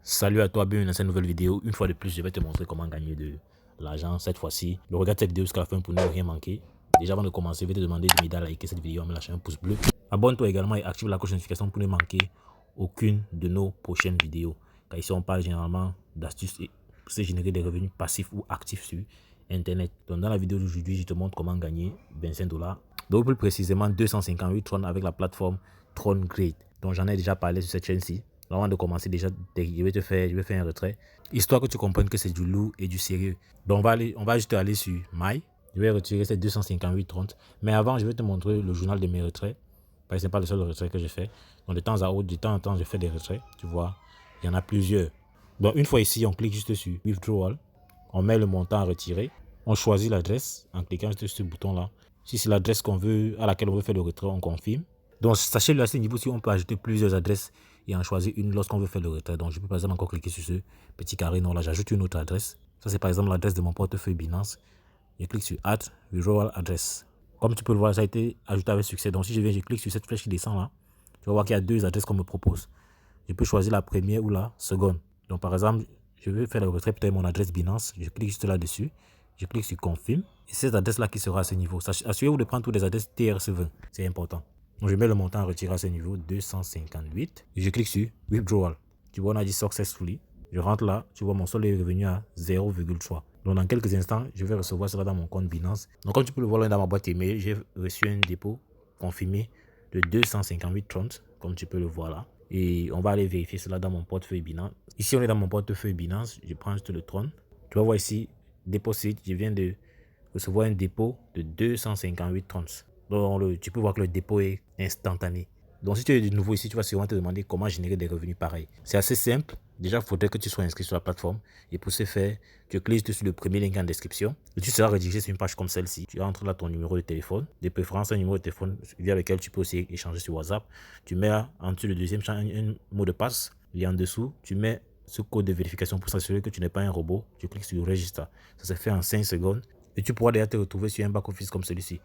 Salut à toi, bienvenue dans cette nouvelle vidéo. Une fois de plus, je vais te montrer comment gagner de l'argent cette fois-ci. Regarde cette vidéo jusqu'à la fin pour ne rien manquer. Déjà avant de commencer, je vais te demander de m'aider à liker cette vidéo en me lâchant un pouce bleu. Abonne-toi également et active la cloche de notification pour ne manquer aucune de nos prochaines vidéos. Car ici, on parle généralement d'astuces pour se générer des revenus passifs ou actifs sur Internet. Donc dans la vidéo d'aujourd'hui, je te montre comment gagner 25 $. Donc plus précisément 258 Tron avec la plateforme TronGrade. Donc j'en ai déjà parlé sur cette chaîne-ci. Avant de commencer, déjà, je vais faire un retrait, histoire que tu comprennes que c'est du lourd et du sérieux. Donc, on va juste aller sur My. Je vais retirer ces 258,30. Mais avant, je vais te montrer le journal de mes retraits. Parce que ce n'est pas le seul retrait que je fais. Donc, de temps en temps, je fais des retraits. Tu vois, il y en a plusieurs. Donc, une fois ici, on clique juste sur Withdrawal. On met le montant à retirer. On choisit l'adresse en cliquant juste sur ce bouton-là. Si c'est l'adresse à laquelle on veut faire le retrait, on confirme. Donc, sachez-le à ce niveau-ci, on peut ajouter plusieurs adresses et en choisir une lorsqu'on veut faire le retrait. Donc, je peux par exemple encore cliquer sur ce petit carré noir là. J'ajoute une autre adresse. Ça, c'est par exemple l'adresse de mon portefeuille Binance. Je clique sur Add Withdrawal Address. Comme tu peux le voir, ça a été ajouté avec succès. Donc, si je clique sur cette flèche qui descend là, tu vas voir qu'il y a deux adresses qu'on me propose. Je peux choisir la première ou la seconde. Donc, par exemple, je veux faire le retrait peut-être mon adresse Binance. Je clique juste là-dessus. Je clique sur Confirm. Et c'est cette adresse-là qui sera à ce niveau. Assurez-vous de prendre toutes les adresses TRC20. C'est important. Donc, je mets le montant à retirer à ce niveau, 258. Et je clique sur Withdrawal. Tu vois, on a dit Successfully. Je rentre là. Tu vois, mon solde est revenu à 0,3. Donc, dans quelques instants, je vais recevoir cela dans mon compte Binance. Donc, comme tu peux le voir là dans ma boîte email, j'ai reçu un dépôt confirmé de 258,30, comme tu peux le voir là. Et on va aller vérifier cela dans mon portefeuille Binance. Ici, on est dans mon portefeuille Binance. Je prends juste le Tron. Tu vas voir ici, Deposit. Je viens de recevoir un dépôt de 258,30. Donc, tu peux voir que le dépôt est instantané. Donc, si tu es de nouveau ici, tu vas sûrement te demander comment générer des revenus pareils. C'est assez simple. Déjà, il faudrait que tu sois inscrit sur la plateforme. Et pour ce faire, tu cliques sur le premier lien en description. Et tu seras redirigé sur une page comme celle-ci. Tu entres là ton numéro de téléphone. De préférence, un numéro de téléphone via lequel tu peux aussi échanger sur WhatsApp. Tu mets en dessous le deuxième champ un mot de passe. Et en dessous, tu mets ce code de vérification pour s'assurer que tu n'es pas un robot. Tu cliques sur Register. Ça se fait en 5 secondes. Et tu pourras déjà te retrouver sur un back-office comme celui-ci.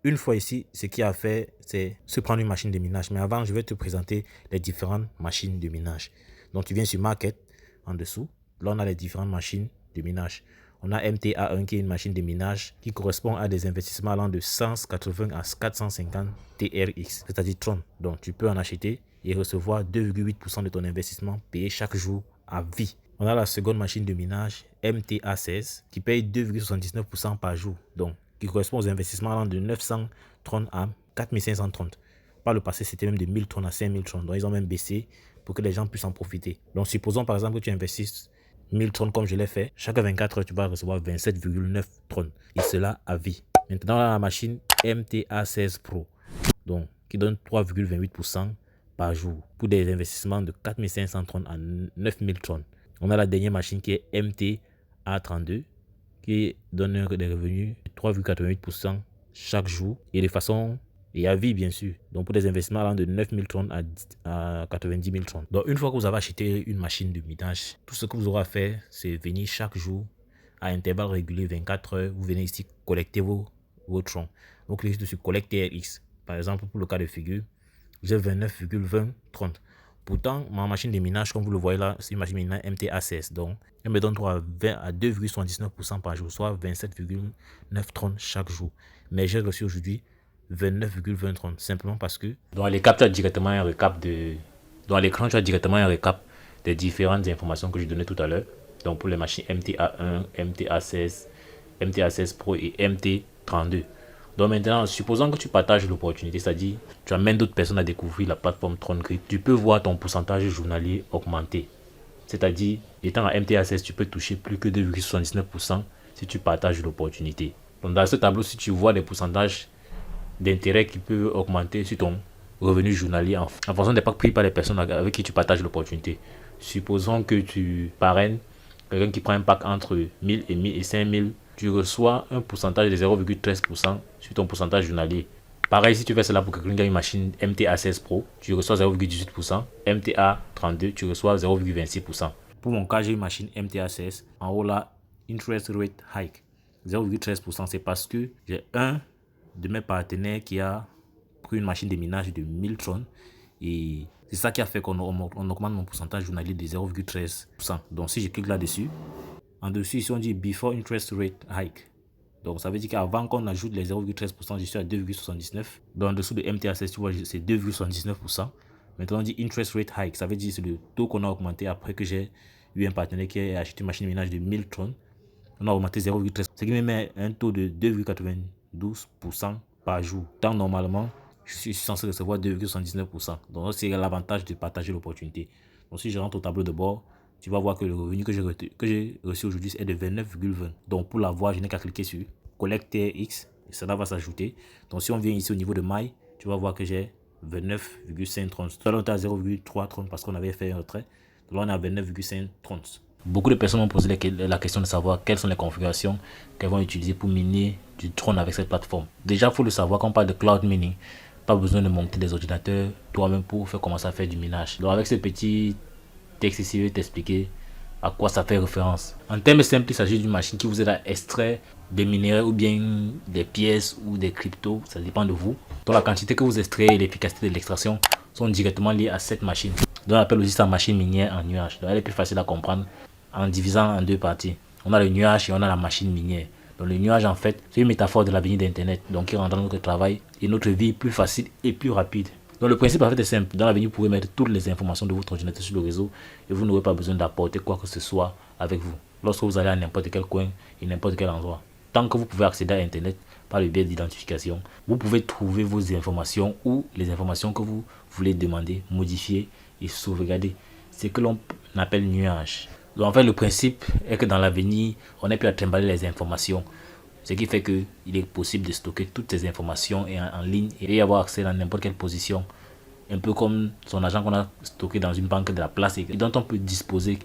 Une fois ici, ce qu'il y a à faire, c'est se prendre une machine de minage. Mais avant, je vais te présenter les différentes machines de minage. Donc, tu viens sur Market, en dessous. Là, on a les différentes machines de minage. On a MTA1 qui est une machine de minage qui correspond à des investissements allant de 180 à 450 TRX, c'est-à-dire Tron. Donc, tu peux en acheter et recevoir 2,8% de ton investissement payé chaque jour à vie. On a la seconde machine de minage, MTA16, qui paye 2,79% par jour. Donc, qui correspond aux investissements allant de 930 à 4530. Par le passé, c'était même de 1030 à 5030. Donc, ils ont même baissé pour que les gens puissent en profiter. Donc, supposons par exemple que tu investisses 1030 comme je l'ai fait. Chaque 24 heures, tu vas recevoir 27,9 Tron. Et cela à vie. Maintenant, la machine MTA16 Pro, donc, qui donne 3,28% par jour pour des investissements de 4530 à 9000 Tron. On a la dernière machine qui est MTA32 qui donne des revenus de 3,88% chaque jour et de façon et à vie bien sûr. Donc pour des investissements allant de 9000 Tron à 90 000 Tron. Donc une fois que vous avez acheté une machine de minage, tout ce que vous aurez à faire, c'est venir chaque jour à intervalles réguliers 24 heures. Vous venez ici collecter vos Tron. Vous cliquez sur Collecte TRX. Par exemple, pour le cas de figure, j'ai 29,20 Tron. Pourtant, ma machine de minage, comme vous le voyez là, c'est une machine de minage MTA16. Donc, elle me donne 3 à 2,79% par jour, soit 27,9 Tron chaque jour. Mais j'ai reçu aujourd'hui 29,20 Tron, simplement parce que dans l'écran, tu as directement un récap des différentes informations que je donnais tout à l'heure. Donc, pour les machines MTA1, MTA16, MTA16 Pro et MT32. Donc maintenant, supposons que tu partages l'opportunité, c'est-à-dire tu amènes d'autres personnes à découvrir la plateforme TronGrade, tu peux voir ton pourcentage journalier augmenter. C'est-à-dire, étant à MTA16, tu peux toucher plus que 2,79% si tu partages l'opportunité. Donc dans ce tableau, si tu vois les pourcentages d'intérêt qui peuvent augmenter sur ton revenu journalier en fonction des packs pris par les personnes avec qui tu partages l'opportunité. Supposons que tu parraines quelqu'un qui prend un pack entre 1000 et 5000, tu reçois un pourcentage de 0,13% sur ton pourcentage journalier. Pareil, si tu fais cela pour quelqu'un qui a une machine MTA16 Pro, tu reçois 0,18%. MTA32, tu reçois 0,26%. Pour mon cas, j'ai une machine MTA16. En haut là, interest rate hike, 0,13%. C'est parce que j'ai un de mes partenaires qui a pris une machine de minage de 1000 Tron et C'est ça qui a fait qu'on augmente mon pourcentage journalier de 0,13%. Donc si je clique là-dessus, en dessous ici on dit Before Interest Rate Hike. Donc ça veut dire qu'avant qu'on ajoute les 0,13%, je suis à 2,79. Donc en dessous de MTHS, tu vois, c'est 2,79%. Maintenant on dit Interest Rate Hike. Ça veut dire que c'est le taux qu'on a augmenté après que j'ai eu un partenaire qui a acheté une machine de ménage de 1000 tonnes. On a augmenté 0,13%. Ce qui me met un taux de 2,92% par jour. Tant normalement, je suis censé recevoir 2,79%. Donc c'est l'avantage de partager l'opportunité. Donc si je rentre au tableau de bord, tu vas voir que le revenu que j'ai reçu aujourd'hui est de 29,20. Donc pour l'avoir, je n'ai qu'à cliquer sur Collect TRX et cela va s'ajouter. Donc si on vient ici au niveau de maille, tu vas voir que j'ai 29,530. Tout à l'heure on était à 0,330 parce qu'on avait fait un retrait. Donc là on est à 29,530. Beaucoup de personnes m'ont posé la question de savoir quelles sont les configurations qu'elles vont utiliser pour miner du Tron avec cette plateforme. Déjà, il faut le savoir, quand on parle de cloud mining, pas besoin de monter des ordinateurs toi-même pour commencer à faire du minage. Donc avec ce petit texte ici, je vais t'expliquer à quoi ça fait référence. En termes simples, il s'agit d'une machine qui vous aide à extraire des minéraux ou bien des pièces ou des cryptos, ça dépend de vous. Donc la quantité que vous extrayez et l'efficacité de l'extraction sont directement liées à cette machine. Donc on appelle aussi sa machine minière en nuage. Donc elle est plus facile à comprendre en divisant en deux parties. On a le nuage et on a la machine minière. Donc le nuage en fait, c'est une métaphore de l'avenir d'Internet, donc qui rendra notre travail et notre vie plus facile et plus rapide. Donc le principe en fait est simple. Dans l'avenir, vous pouvez mettre toutes les informations de votre ordinateur sur le réseau et vous n'aurez pas besoin d'apporter quoi que ce soit avec vous. Lorsque vous allez à n'importe quel coin et n'importe quel endroit. Tant que vous pouvez accéder à Internet par le biais d'identification, vous pouvez trouver vos informations ou les informations que vous voulez demander, modifier et sauvegarder. C'est ce que l'on appelle nuage. Donc en fait, le principe est que dans l'avenir, on n'est plus à trimballer les informations. Ce qui fait qu'il est possible de stocker toutes ces informations en ligne et y avoir accès dans n'importe quelle position. Un peu comme son argent qu'on a stocké dans une banque de la place et dont on peut disposer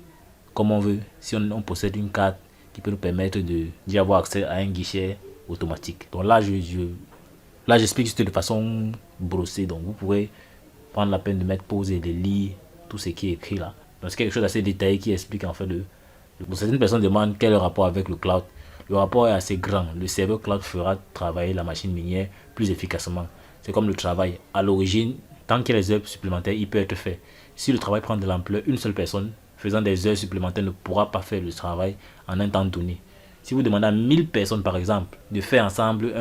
comme on veut si on possède une carte qui peut nous permettre d'y avoir accès à un guichet automatique. Donc là, j'explique juste de façon brossée. Donc vous pourrez prendre la peine de mettre pause et de lire tout ce qui est écrit là. Donc c'est quelque chose d'assez détaillé qui explique en fait certaines personnes demandent quel est le rapport avec le cloud. Le rapport est assez grand. Le serveur cloud fera travailler la machine minière plus efficacement. C'est comme le travail. À l'origine, tant qu'il y a des heures supplémentaires, il peut être fait. Si le travail prend de l'ampleur, une seule personne faisant des heures supplémentaires ne pourra pas faire le travail en un temps donné. Si vous demandez à 1000 personnes par exemple de faire ensemble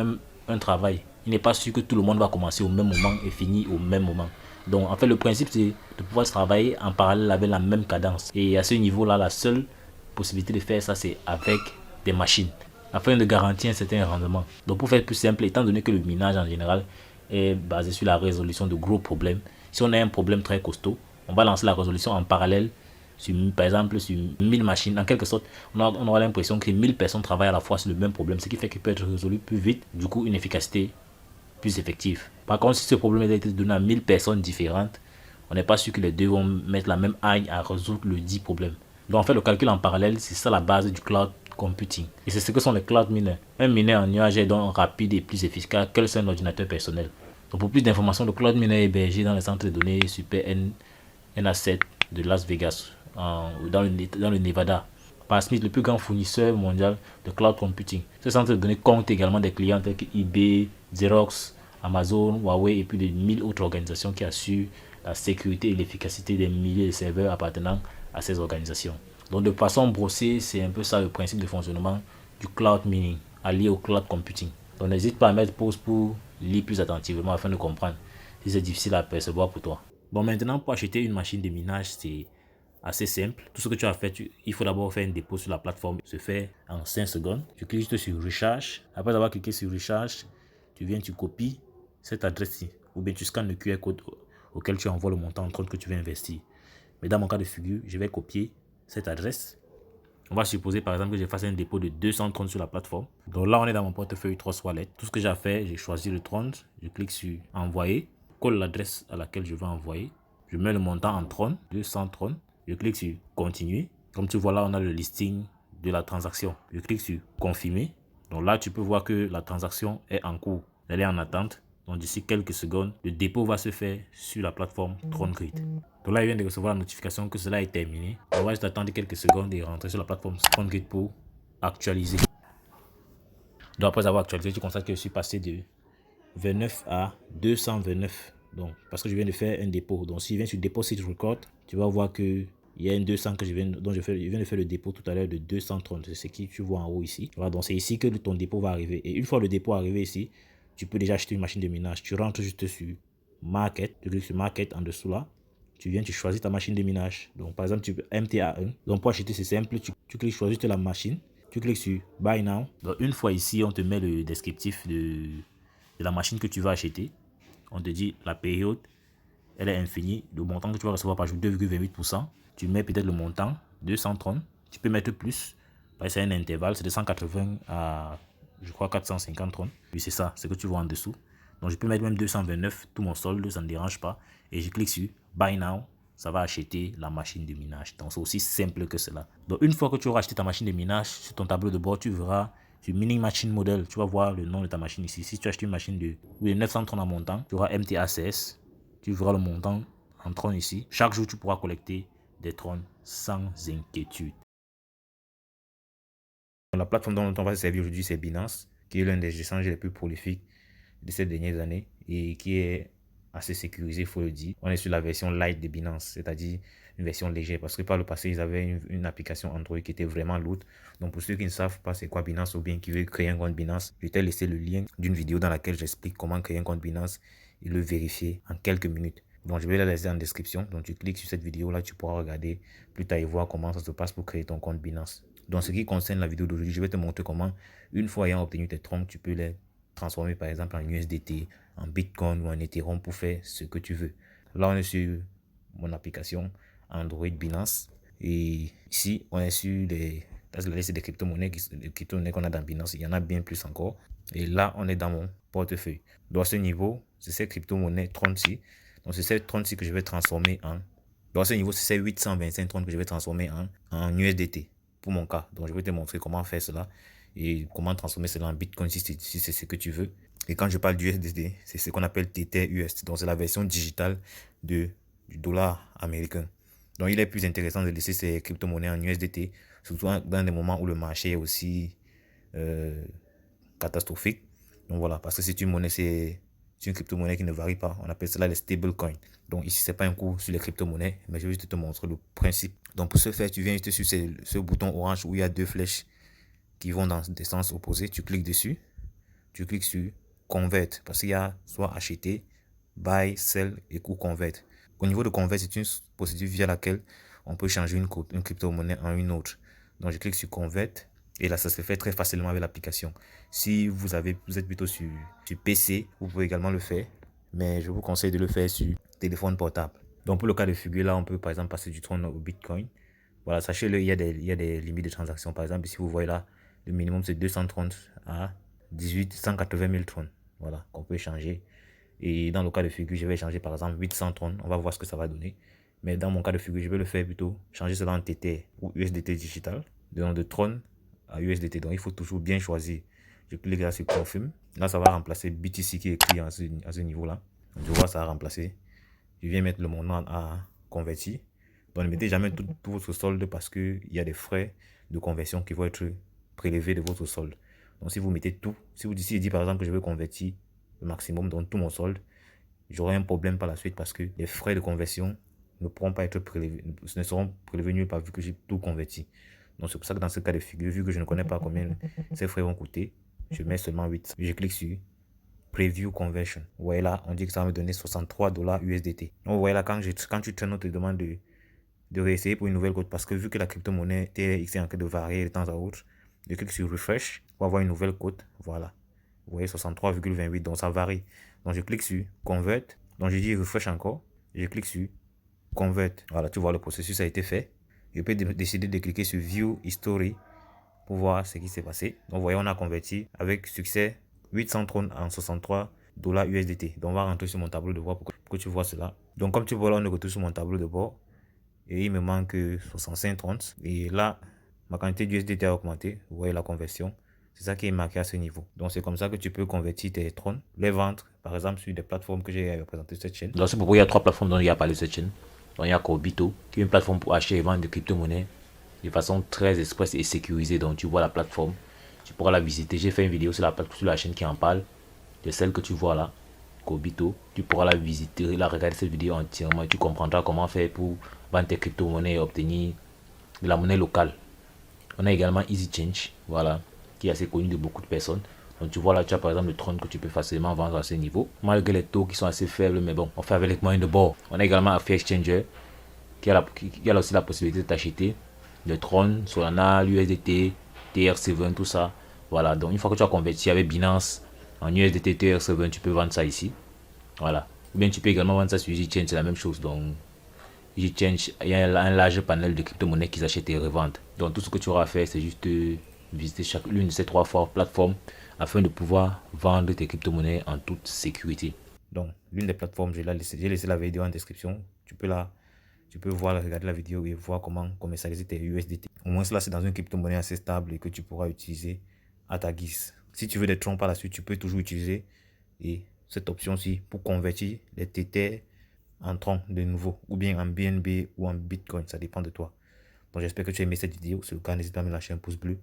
un travail, il n'est pas sûr que tout le monde va commencer au même moment et finir au même moment. Donc en fait le principe c'est de pouvoir travailler en parallèle avec la même cadence. Et à ce niveau là, la seule possibilité de faire ça c'est avec des machines afin de garantir un certain rendement. Donc pour faire plus simple, étant donné que le minage en général est basé sur la résolution de gros problèmes, si on a un problème très costaud, on va lancer la résolution en parallèle sur, par exemple sur 1000 machines. En quelque sorte, on aura l'impression que 1000 personnes travaillent à la fois sur le même problème, ce qui fait qu'il peut être résolu plus vite, du coup une efficacité plus effective. Par contre, si ce problème a été donné à 1000 personnes différentes, on n'est pas sûr que les deux vont mettre la même aille à résoudre le dit problème. Donc en fait, le calcul en parallèle, c'est ça la base du cloud computing. Et c'est ce que sont les cloud miners. Un mineur en nuage est donc rapide et plus efficace que un ordinateur personnel. Donc pour plus d'informations, le cloud miner est hébergé dans le centre de données Super NA7 de Las Vegas, dans le Nevada, par Smith, le plus grand fournisseur mondial de cloud computing. Ce centre de données compte également des clients tels que eBay, Xerox, Amazon, Huawei et plus de 1000 autres organisations qui assurent la sécurité et l'efficacité des milliers de serveurs appartenant à ces organisations. Donc de façon brossée, c'est un peu ça le principe de fonctionnement du cloud mining allié au cloud computing. Donc n'hésite pas à mettre pause pour lire plus attentivement afin de comprendre si c'est difficile à percevoir pour toi. Bon, maintenant pour acheter une machine de minage, c'est assez simple. Tout ce que tu as fait, il faut d'abord faire un dépôt sur la plateforme. Se fait en 5 secondes. Tu cliques juste sur Recharge. Après avoir cliqué sur Recharge, tu viens, tu copies cette adresse-ci. Ou bien tu scannes le QR code auquel tu envoies le montant en compte que tu veux investir. Mais dans mon cas de figure, je vais copier cette adresse. On va supposer par exemple que je fasse un dépôt de 230 sur la plateforme. Donc là, on est dans mon portefeuille 3 Wallet. Tout ce que j'ai fait, j'ai choisi le 30. Je clique sur Envoyer. Colle l'adresse à laquelle je veux envoyer. Je mets le montant en Tron, 230. Je clique sur Continuer. Comme tu vois là, on a le listing de la transaction. Je clique sur Confirmer. Donc là, tu peux voir que la transaction est en cours. Elle est en attente. Donc d'ici quelques secondes, le dépôt va se faire sur la plateforme TronGrid. Donc là, il vient de recevoir la notification que cela est terminé. On va juste attendre quelques secondes et rentrer sur la plateforme TronGrid pour actualiser. Donc après avoir actualisé, tu constates que je suis passé de 29 à 229 Donc, parce que je viens de faire un dépôt. Donc, si je viens sur Deposit Record, tu vas voir que il y a un 200 que je viens de faire le dépôt tout à l'heure de 230. C'est ce que tu vois en haut ici. Voilà, donc c'est ici que ton dépôt va arriver. Et une fois le dépôt arrivé ici, tu peux déjà acheter une machine de minage. Tu rentres juste sur Market. Tu cliques sur Market en dessous là. Tu viens, tu choisis ta machine de minage. Donc, par exemple, tu peux MTA1. Donc, pour acheter, c'est simple. Tu cliques, choisis la machine. Tu cliques sur Buy Now. Donc, une fois ici, on te met le descriptif de la machine que tu vas acheter. On te dit la période, elle est infinie. Le montant que tu vas recevoir par jour, 2,28%. Tu mets peut-être le montant, 230. Tu peux mettre plus. C'est un intervalle, c'est de 180 à, je crois, 450 trônes. Oui, c'est ça, c'est que tu vois en dessous. Donc, je peux mettre même 229, tout mon solde, ça ne dérange pas. Et je clique sur Buy Now. Ça va acheter la machine de minage. Donc, c'est aussi simple que cela. Donc, une fois que tu auras acheté ta machine de minage, sur ton tableau de bord, tu verras sur Mining Machine Model. Tu vas voir le nom de ta machine ici. Si tu achètes une machine de 930 en montant, tu auras MTACS. Tu verras le montant en trône ici. Chaque jour, tu pourras collecter des trônes sans inquiétude. La plateforme dont on va se servir aujourd'hui, c'est Binance, qui est l'un des échanges les plus prolifiques de ces dernières années et qui est assez sécurisé, il faut le dire. On est sur la version light de Binance, c'est-à-dire une version légère, parce que par le passé, ils avaient une application Android qui était vraiment lourde. Donc pour ceux qui ne savent pas c'est quoi Binance ou bien qui veulent créer un compte Binance, je t'ai laissé le lien d'une vidéo dans laquelle j'explique comment créer un compte Binance et le vérifier en quelques minutes. Donc je vais la laisser en description. Donc tu cliques sur cette vidéo là, tu pourras regarder plus tard et voir comment ça se passe pour créer ton compte Binance. Dans ce qui concerne la vidéo d'aujourd'hui, je vais te montrer comment, une fois ayant obtenu tes troncs, tu peux les transformer par exemple en USDT, en Bitcoin ou en Ethereum pour faire ce que tu veux. Là, on est sur mon application Android Binance. Et ici, on est sur la liste des crypto-monnaies qu'on a dans Binance. Il y en a bien plus encore. Et là, on est dans mon portefeuille. Donc, à ce niveau, c'est ces crypto-monnaies 36. Donc, c'est ces 36 que je vais transformer en... Donc, à ce niveau, c'est ces 825 30 que je vais transformer en USDT pour mon cas. Donc, je vais te montrer comment faire cela et comment transformer cela en Bitcoin si c'est ce que tu veux. Et quand je parle d'USDT, c'est ce qu'on appelle TTUS. Donc, c'est la version digitale du dollar américain. Donc, il est plus intéressant de laisser ces crypto-monnaies en USDT, surtout dans des moments où le marché est aussi catastrophique. Donc, voilà, parce que c'est une monnaie, c'est une crypto-monnaie qui ne varie pas. On appelle cela les stablecoins. Donc, ici, ce n'est pas un cours sur les crypto-monnaies, mais je vais juste te montrer le principe. Donc, pour ce faire, tu viens juste sur ce bouton orange où il y a deux flèches qui vont dans des sens opposés. Tu cliques dessus. Tu cliques sur Convert parce qu'il y a soit acheter, buy, sell et ou convert. Au niveau de convert, c'est une procédure via laquelle on peut changer une crypto-monnaie en une autre. Donc, je clique sur Convert et là, ça se fait très facilement avec l'application. Si vous êtes plutôt sur PC, vous pouvez également le faire, mais je vous conseille de le faire sur téléphone portable. Donc, pour le cas de figure, là, on peut par exemple passer du Tron au Bitcoin. Voilà, sachez-le, il y a des limites de transaction. Par exemple, si vous voyez là, le minimum c'est 230 à 180 000 trônes. Voilà, qu'on peut changer. Et dans le cas de figure, je vais changer par exemple 800 trônes. On va voir ce que ça va donner. Mais dans mon cas de figure, je vais le faire plutôt changer cela en TT ou USDT digital. Donc de trône à USDT. Donc il faut toujours bien choisir. Je clique là sur Confirm. Là, ça va remplacer BTC qui est écrit à ce niveau-là. Je vois ça a remplacé. Je viens mettre le montant à convertir. Donc ne mettez jamais tout votre solde parce qu'il y a des frais de conversion qui vont être prélevés de votre solde. Donc si vous mettez tout, si vous dites par exemple que je veux convertir le maximum dans tout mon solde, j'aurai un problème par la suite parce que les frais de conversion ne pourront pas être prélevés, ne seront prélevés nulle part vu que j'ai tout converti. Donc c'est pour ça que dans ce cas de figure, vu que je ne connais pas combien ces frais vont coûter, je mets seulement 8. Je clique sur Preview Conversion. Vous voyez là, on dit que ça va me donner 63 $ USDT. Donc vous voyez là, quand tu traînes, on te demande de réessayer pour une nouvelle cote parce que vu que la crypto-monnaie TRX est en train de varier de temps à autre, je clique sur Refresh pour avoir une nouvelle cote. Voilà. Vous voyez 63,28, donc ça varie. Donc je clique sur Convert. Donc je dis Refresh encore. Je clique sur Convert. Voilà, tu vois le processus a été fait. Je peux décider de cliquer sur View History pour voir ce qui s'est passé. Donc vous voyez, on a converti avec succès 800 trônes en 63 $ USDT. Donc on va rentrer sur mon tableau de bord pour que tu vois cela. Donc comme tu vois là, on est retourné sur mon tableau de bord. Et il me manque 65 30. Et là, ma quantité d'USDT a augmenté. Vous voyez la conversion. C'est ça qui est marqué à ce niveau. Donc c'est comme ça que tu peux convertir tes trônes, les vendre, par exemple, sur des plateformes que j'ai représentées sur cette chaîne. Donc c'est pourquoi il y a 3 plateformes dont il y a parlé de cette chaîne. Donc il y a Corbito, qui est une plateforme pour acheter et vendre des crypto-monnaies de façon très express et sécurisée. Donc tu vois la plateforme, tu pourras la visiter. J'ai fait une vidéo sur la chaîne qui en parle, de celle que tu vois là. Kobito. Tu pourras la visiter, la regarder cette vidéo entièrement et tu comprendras comment faire pour vendre tes crypto-monnaies et obtenir de la monnaie locale. On a également Easy Change, voilà, qui est assez connu de beaucoup de personnes. Donc tu vois là, tu as par exemple le Tron que tu peux facilement vendre à ce niveau, malgré les taux qui sont assez faibles, mais bon, on fait avec les moyens de bord. On a également Affy Exchanger, qui a aussi la possibilité de t'acheter le Tron, Solana, l'USDT, TR7, tout ça. Voilà, donc une fois que tu as converti avec Binance en USDT, TR7, tu peux vendre ça ici. Voilà. Ou bien tu peux également vendre ça sur EasyChange, c'est la même chose. Donc EasyChange, il y a un large panel de crypto-monnaies qu'ils achètent et revendent. Donc tout ce que tu auras à faire, c'est juste visiter l'une de ces trois plateformes afin de pouvoir vendre tes crypto-monnaies en toute sécurité. Donc l'une des plateformes, j'ai laissé la vidéo en description. Tu peux voir, regarder la vidéo et voir comment commercialiser tes USDT. Au moins cela, c'est dans une crypto-monnaie assez stable et que tu pourras utiliser à ta guise. Si tu veux des troncs par la suite, tu peux toujours utiliser cette option-ci pour convertir les Tether en troncs de nouveau, ou bien en BNB ou en Bitcoin, ça dépend de toi. Donc j'espère que tu as aimé cette vidéo. Si c'est le cas, n'hésite pas à me lâcher un pouce bleu.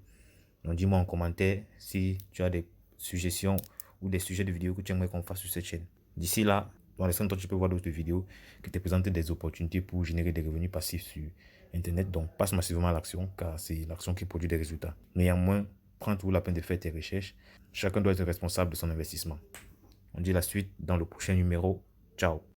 Donc dis-moi en commentaire si tu as des suggestions ou des sujets de vidéos que tu aimerais qu'on fasse sur cette chaîne. D'ici là, dans les tu peux voir d'autres vidéos qui te présentent des opportunités pour générer des revenus passifs sur Internet. Donc passe massivement à l'action, car c'est l'action qui produit des résultats. Néanmoins, prends toujours la peine de faire tes recherches. Chacun doit être responsable de son investissement. On dit la suite dans le prochain numéro. Ciao.